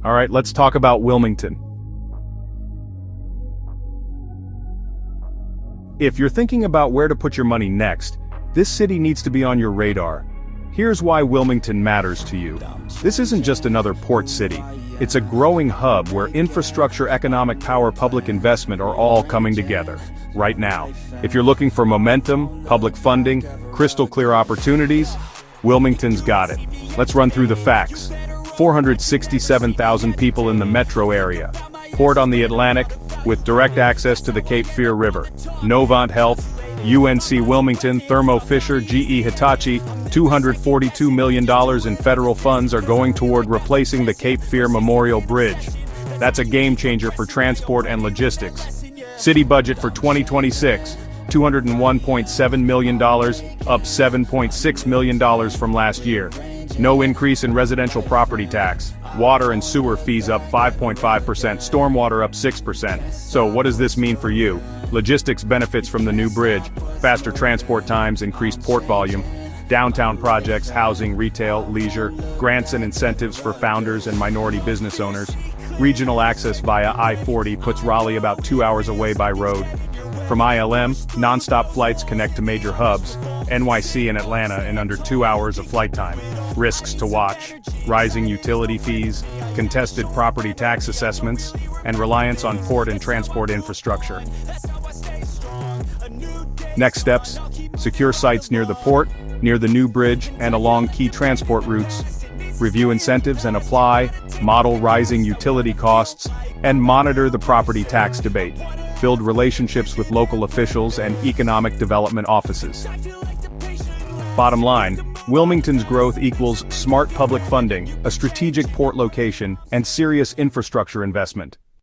All right, let's talk about Wilmington. If you're thinking about where to put your money next, this city needs to be on your radar. Here's why Wilmington matters to you. This isn't just another port city. It's a growing hub where infrastructure, economic power, public investment are all coming together right now. If you're looking for momentum, public funding, crystal clear opportunities, Wilmington's got it. Let's run through the facts. 467,000 people in the metro area. Port on the Atlantic, with direct access to the Cape Fear River. Novant Health, UNC Wilmington, Thermo Fisher, GE Hitachi, $242 million in federal funds are going toward replacing the Cape Fear Memorial Bridge. That's a game changer for transport and logistics. City budget for 2026, $201.7 million, up $7.6 million from last year. No increase in residential property tax. Water and sewer fees up 5.5%, stormwater up 6%. So what does this mean for you? Logistics benefits from the new bridge, faster transport times, increased port volume, downtown projects, housing, retail, leisure, grants and incentives for founders and minority business owners. Regional access via I-40 puts Raleigh about 2 hours away by road. From ILM, non-stop flights connect to major hubs, NYC and Atlanta in under 2 hours of flight time. Risks to watch: rising utility fees, contested property tax assessments, and reliance on port and transport infrastructure. Next steps: secure sites near the port, near the new bridge, and along key transport routes. Review incentives and apply, model rising utility costs, and monitor the property tax debate. Build relationships with local officials and economic development offices. Bottom line, Wilmington's growth equals smart public funding, a strategic port location, and serious infrastructure investment.